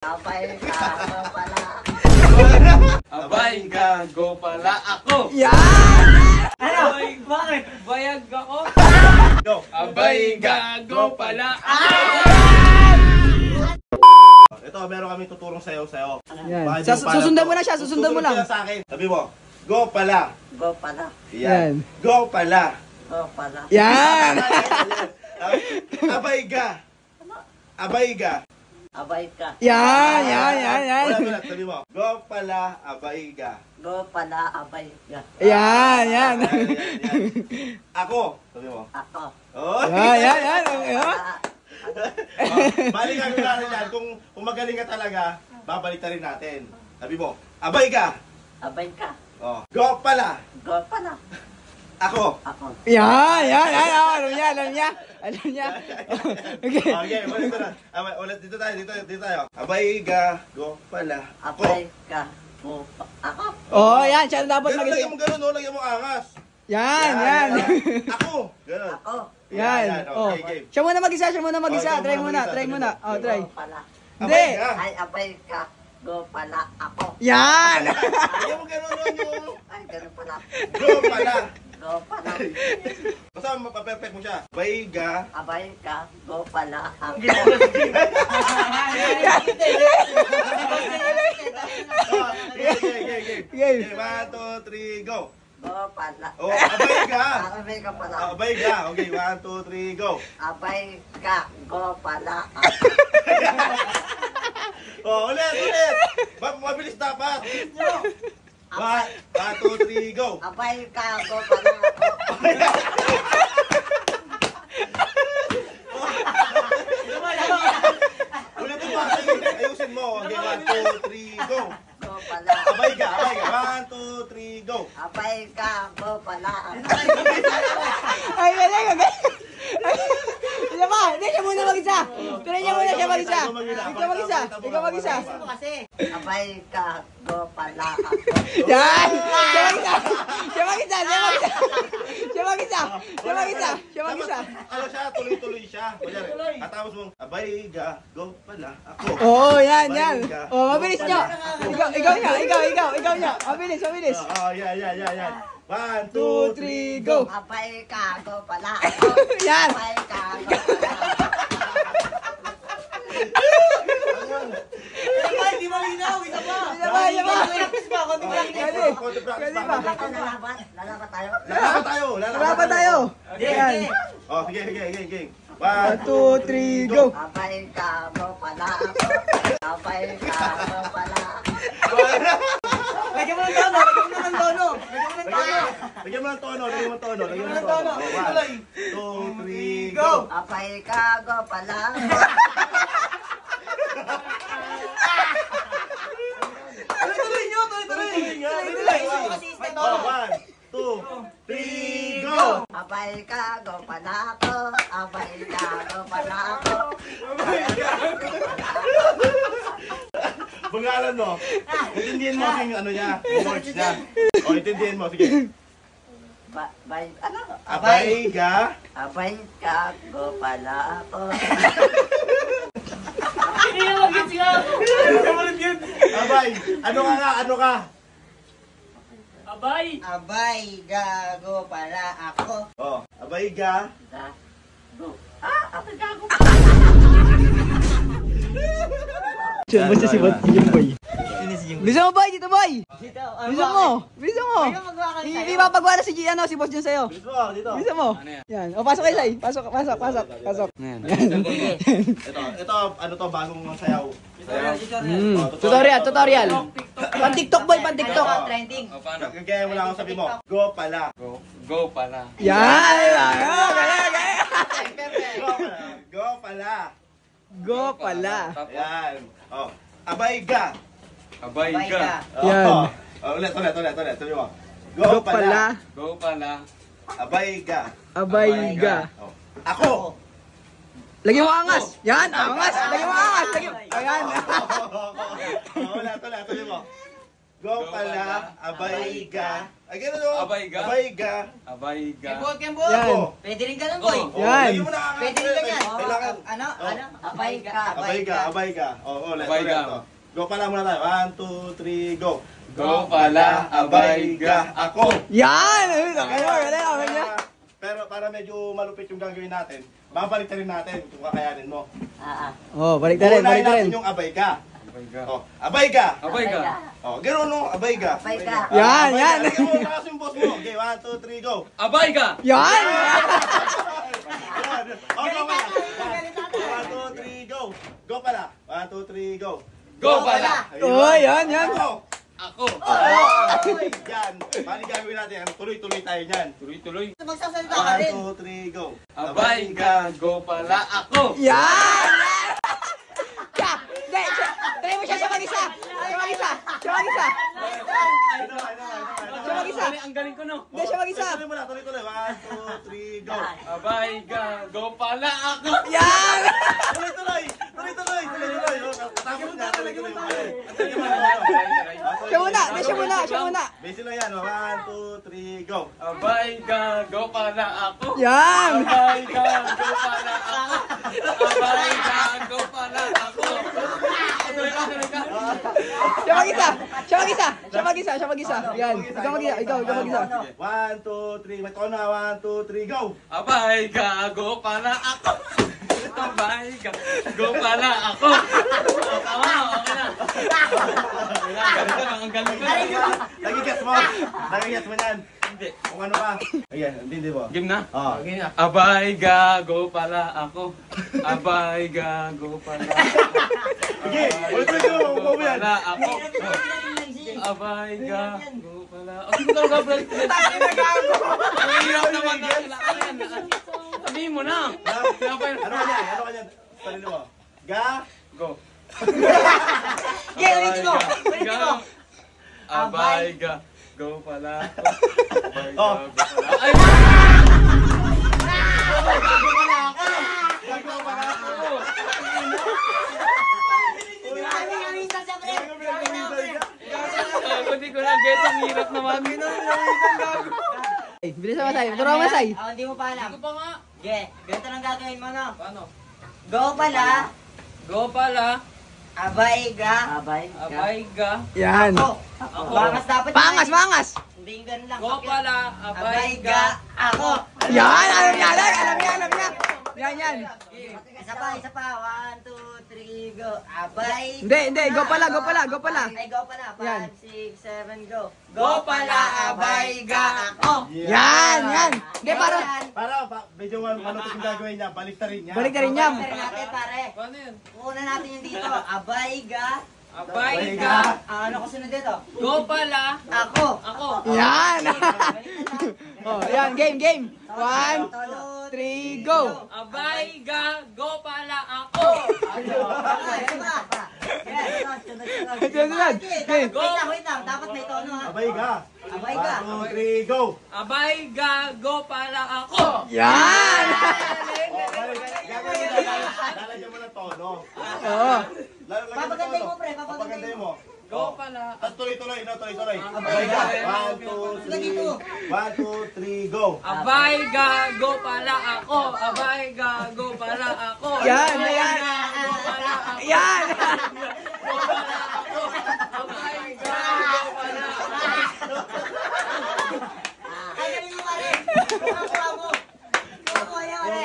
Abay ka, go pala. Abay, gago pala ako. Yan! Ano? Bakit? Bayag ako. Go. Abay, gago pala ako. Ito, meron kami tuturong sayo. Yan. Bakit yung pala Susundan to? mo na siya, susundan mo lang. Susunod ka sa akin. Sabi mo, go pala. Go pala. Yan. Go pala. Go pala. Yan! Abay ga. Abay ga. Abay ka. Yan! Ulat. Sabi mo, go pala, abay ga. Go pala, abay ka. Yan! Ako. Sabi mo. Ako. Oh. Yan! Okay, ha? Balik kami natin yan. Kung magaling ka talaga, babalik na rin natin. Sabi mo, abay ga. Abay ka. Oh. Go pala. Go pala. Ako. Ako. Yan! Alam niya. Okay. Okay, ulit na. Ulit dito tayo. Abay ga, go pala. Ako. Abay ka. Go pa. Ako. Oh, yan. Siya na dapat Lagyan mag-isip. mo ganun, lagyan mo angas. Yan. Ako. Ganun. Ako. Yan. Oh. Okay, game. Siya muna mag-isa. Oh, Try muna. Oh, try. Go pala. Hindi. Abay ga. Ay, abay ka. Go pala. Ako. Yan! Lagyan mo ganun yung Ay, ganun pala. go pala. Go pala. Basta mapaperfect mo siya. Abay ga. Abay ka. Go pala. Ako. Okay. Game. 1, 2, 3, go. Go pala. Oh, abay ga. Abay ka pala. Abay ga. Okay, 1, 2, 3, go. Abay ka. Go pala. Ako. Oh, ulit. Mabilis dapat. 1, 2, 3, go. Abay ka. Go pala. Ako. Ulit mo. Ayusin mo. Okay, 1, 2, 3, go. Go pala. Abay ga. 1, 2, 3, go. Abay ka. Go pala. Ako. Ay, galing. Siya ba? Hindi, siya muna mag-isa. Tuloy niya muna siya mag-isa. Ikaw mag-isa. Abay ka. Go pala. Ako. Yan! Siya mag-isa. Ano siya, tuloy-tuloy siya. Kunyari, katapos mong, abay ga, go pala, ako. Oo, yan. Oh, mabilis niyo. Ikaw niya. Mabilis. Yan. 1, 2, 3, go. Abay ka. Go pala. Ako. Yan. Abay ka. Go pala. Isa pa. Lalaban tayo. Lalaban tayo. Yan. Oh, sige. 1, 2, 3, go. Abay ka. Go pala. Ako. Abay ka. Go pala. Lagyan mo ng tono. Lagyan mo ng tono. 1, 2, 3, go. Abay ka. Go pala. Tuloy nyo. 1, 2, 3, go. Abay ka. Go pala. Ako. Abay ka. Go pala. Ako. Bangalan mo. Intindihin mo yung ano niya, yung words niya. O, intindihin mo. Sige. Ano? Abay ga. Abay ka. Go pala. Ako. Abay. Ano ka? Abay gago pala ako. Oh, abay ga. Go. Abay gago. Diyan mo siya si Boy. Bisa mo, Boy. Dito, Boy. Bisa mo. Ipapagawa na si boss dyan sa'yo. Dito. Bisa mo. Yan. O, pasok kayo, Sai. Pasok. Ito, ano to, bagong sayaw. Tutorial. Pan-TikTok, Boy. Pan-TikTok. Trending. Paano? Kaya mo lang ako sabi mo, go pala. Go pala. Yan. Go pala. Go pala. Yan. Oh, abay ga. Abay ka. Yan. Oh, ulit. Sabi mo. Go pala. Go pala. Abay ga. Abay ga. Oh. Ako. Lagyan mo angas. Yan, angas. Lagyan mo angas. Ayan. Ulit. Sabi mo. Go pala, abay ga. Ay, gano'n o. Abay ga. Abay ga. Abay ga. Yan. Pwede rin ganun, boy. Oh. Yan. Lagyan mo na ang- Pwede rin ganyan. Kailangan. Ano? Abay ka. Abay ga, abay ga. Oo, ulit, Abay ulit. ga. Oh. Go pala muna tayo. 1, 2, 3, go. Go pala, abay ga. Ako. Yan! Ano niya? Pero para medyo malupit yung gagawin natin, babalik na rin natin kung kakayanin mo. Oh, balik na rin, balik na rin. Unahin natin yung abay ga. Abay ga. Oh, abay ga. Abay ga. Oh, gano'n no, abay ga. Abay ga. Yan, Abay yan. ga. Lagyan mo, taas yung boss mo. Okay, 1, 2, 3, go. Abay ga. Yan! Oh, go pala. 1, 2, 3, go. Go pala. 1, 2, 3, go. Go pala. Oh, yan, yan. Ako. Ako. Yan. Bali gagawin natin yan. Tuloy-tuloy tayo yan. Tuloy-tuloy. Magsasalita ka 1, rin. 2, 3, go. Abay ga. Go pala ako. Yan! Siya! Hindi, try mo siya siya mag-isa! Siya mag-isa! Siya mag-isa! Siya mag-isa! Ang galing ko no. Hindi, siya mag-isa! Tuloy mo na, tuloy-tuloy. 1, 2, 3, go. Abay ga. Go pala ako. Yan! Tuloy-tuloy. Tuloy-tuloy. Tuloy-tuloy. Tapos na, tuloy-tuloy. Siya muna! Hindi, siya muna! Siya muna! Basic lang yan. 1, 2, 3, go. Abay ga. Go pala ako. Yan! Abay ga. Go pala ako. Abay ga. Go pala ako. Tuloy ka, tuloy ka. Siya mag-isa! Siya mag-isa! Siya mag-isa! Siya mag-isa! Yan! Ikaw mag-isa! Ikaw mag-isa! 1, 2, 3. May tono na. 1, 2, 3, go. Abay ga. Go pala ako. Abay ga. Go pala ako. Tama, okay na. Galing ka, ang galing ko. Nagigets mo. Nagigets mo yan. Hindi. Kung ano ka. Ayan, hindi mo. Game na? Oh. Abay ga. Go pala ako. Abay ga. Go pala ako. Sige, ulit mo. Upo mo yan. Pala ako. Abay ga. Go pala. O, sige talaga, bro. Ang hirap naman na kailangan. Sabihin mo na. Ano ka yan? Ano ka yan? Sarili mo. Ga. Go. Sige, ulitin mo. Ulitin mo. Abay ga. Go pala ako. Abay ga. Oh. Go pala. Ay! Gagawa pa na ako. Hindi ko na get. Ang hirap naman. Ay, bilis na Masay! Turo mo Masay! Ako, hindi mo pa alam. Hindi ko pa nga. Sige, ganito lang gagawin mo, no? Paano? Go pala. Go pala. Abay ga. Abay ga. Yan! Ako. Bangas dapat. Pangas! Pangas! Hindi yung ganun lang. Go pala. Abay ga. Ako. Yan! Alam niya! Alam niya! Alam niya! Yan! Yan! Isa pa, isa pa. 1, 2, 3, go. Abay. Hindi! Hindi! Go pala! Go pala! Go pala! Ay, go pala. Yan. 5, 6, 7, go. Go pala, abay ga. Ako. Yan! Yan! Hindi, para... Para, medyo malupit yung gagawin niya. Balik na rin niya. Balik na rin niya! Balik natin, pare. Paano yun? Una natin yung dito. Abay ga. Abay ga. Ano ko sunod dito? Go pala. Ako. Ako. Yan! Oh, yan! Game! Game! 1, 3, go! Abay ga. Go pala ako. Sunod! Okay. Wait lang. Dapat may tono, ha? Abay ga. Abay ga. 1, 2, 3, go. Abay ga. Go pala ako. Yan! Lalagyan mo ng tono. Oo. Papaganday mo, pre. Papaganday mo. Go pala. Tapos tuloy-tuloy, no? Tuloy-tuloy. Abay ga. 1, 2, 3, go. Abay ga. Go pala ako. Abay ga. Go pala ako. Yan! Yan! Go pala ako. Yan! Go pala ako. Abay ga. Go pala ako. Ay, galing mo, pare. Kuha mo. Kuha yan, pare.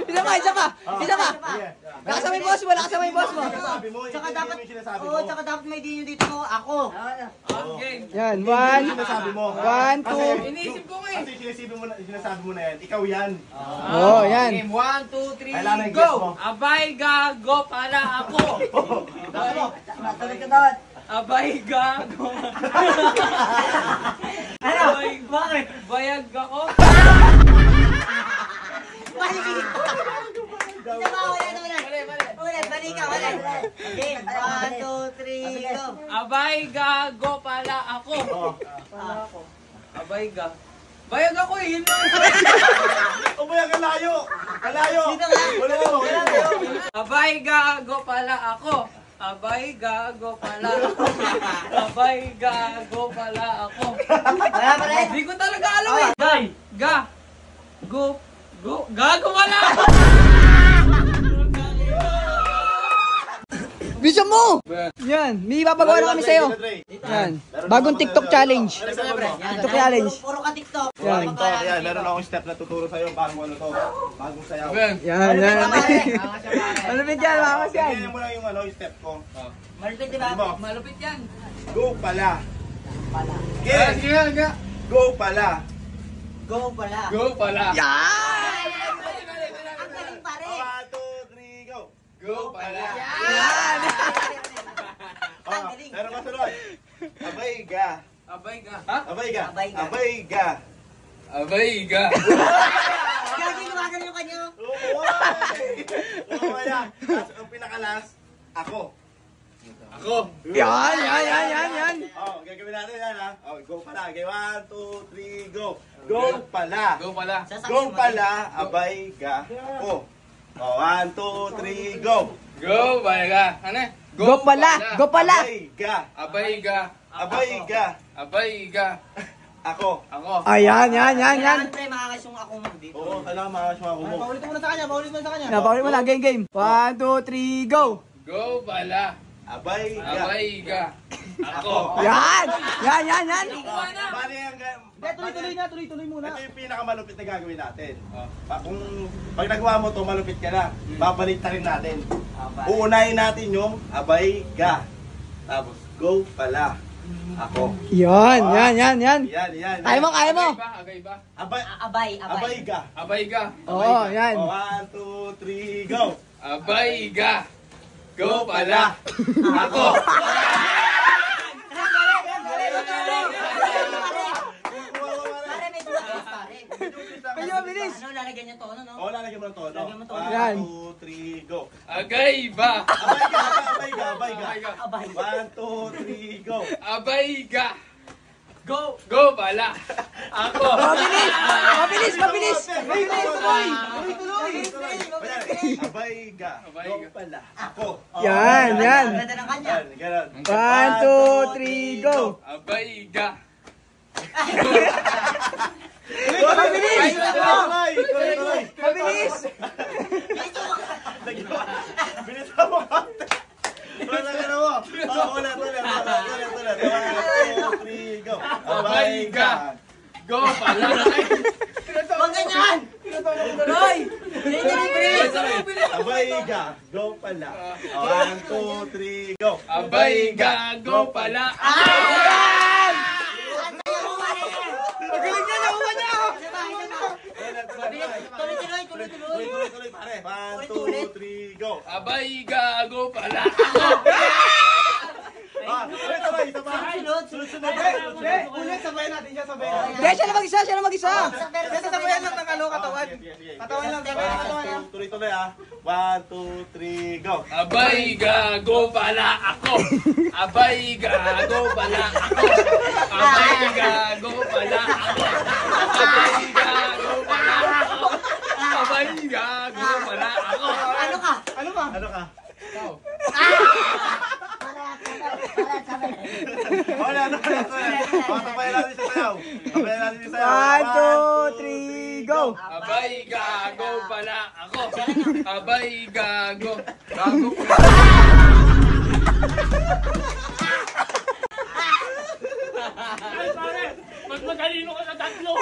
Isa pa! Isa pa! Isa pa! Sige. Lakas sa may boss mo! Lakas sa may boss mo! Sinasabi mo, Tsaka hindi dapat, mo yung sinasabi mo. oo, tsaka dapat may dinyo dito mo. Ako. Okay. Yan! Hindi mo 1, yung sinasabi mo. 1, 2. Iniisip ko nga eh. Kasi sinasabi mo na yan, ikaw yan. Oh, yan! Game 1, 2, 3, Kailangan go! i-guess mo. Abay ga. Go pala ako. Matuloy ka dapat. Abay ga. Go. Ano? Abay. Bakit? Bayag ako. Mali. Isa pa, wala na, wala. Mali, mali. Ulit, mali ka, wala. Game, 1, 2, 3, go. Abay ga. Go pala ako. Abay ga. Bayag ako eh. Yun lang. Umaya ka layo. Kalayo. Dito nga. Wala mo. Wala mo. Abay ga. Go pala ako. Abay, gago pala ako. Abay, gago pala ako. Wala pa rin. Hindi ko talaga alam eh. Day, gago pala. Bisa mo! Yan, may ipapagawa na kami sa'yo. Dre. Yan, bagong TikTok challenge. Ano sabi mo? TikTok challenge. Puro ka TikTok. Yan. TikTok, yan. Meron akong step na tuturo sa'yo bago ano to. Bagong sayaw. Yan, yan. Malupit yan, makas yan. Ganyan mo lang yung ano, yung step ko. Malupit, di ba? Ano mo? Malupit yan. Go pala. Pala. Sige. Go pala. Go pala. Go pala. Yan! Ang galing pare. 1, 2, 3, go. Go pala. Yan! Oh, meron ka sunod. Abay ga. Abay ka. Ha? Abay ga. Abay ga. Abay ga. Abay ka. Gagi, lumagan yung kanyo. Oo, kaya. Ang pinakalas, ako. Ako. Yan! Oh, gagawin natin yan ha. Oh, go pala. Okay, 1, 2, 3, go. Go pala. Go pala. Go pala, abay ga. Ako. Oh, 1, 2, 3, go. Go pala ka. Ano? Go pala! Go pala! Abay ga. Abay ka. Abay ga. Abay ka. Ako. Ako. Ayan, yan! Kailangan pre, makakas yung ako mo dito. Oo, kailangan makasama ko mo. Paulit mo na sa kanya, paulit mo na sa kanya. Napakuli mo na, game. 1, 2, 3, go! Go pala. Abay ga. Abay ka. Ako. Yan! Bali ang... Tuloy muna. Ito yung pinakamalupit na gagawin natin. Oh. Kung pag nagawa mo to, malupit ka na. Babalik rin natin. Uunahin natin yung abay ga. Tapos, go pala. Ako. Yan! Yan. Kaya mo! Agay ba? Abay ga. Abay ka. Oo, yan. 1, 2, 3, go. Abay ka. Go pala. Ako. Pare, may duwa pare. Medyo mabilis. Ano, lalagyan niya tono, no? O, lalagyan mo ng tono. Lalagyan mo tono. 1, Yan. 2, 3, go. Agay ba? Abay ga. Abay ka. Abay. 1, 2, 3, go. Abay ka. Go pala. Ako. Mabilis! Tuloy! Abay ga. Abay Go ga. pala. Ako. Yan! Ganda ng kanya. Ganon. 1, 2, 3, go! Abay ka. Mabilis! Tuloy. Mabilis! Bilis mo. Wala ka na mo. Ulit. 1, 2, 3, go. Abay ka. Go pala. Huwag ganyan! Tuloy! Abay ga. Go pala. 1, 2, 3, go. Abay ka. Go pala. Magaling niya! Nakuha niya ako! Tuloy pare. 1, 2, 3, go. Abay ka. Go pala. Ulit, isa pa. Sunod. Ulit, sabayan natin siya, Hindi, siya na mag-isa! Sabayan lang ng katawan. Sige. Katawan lang, katawan lang. Tuloy ah. 1, 2, 3, go. Abay ka. Go pala. Ako. Abay ka. Go pala. Ako. Abay ka. Go pala. Ako. Abay ka. Go pala. Ako. Abay ka. Go pala. Ako. Ano ka? Ano ka? Ikaw. Wala. Tapayan natin sa sayaw. 1, 2, 3, go! Abay gago pala ako. Abay gago. Gago pala. Mas magalino ka sa tatlo.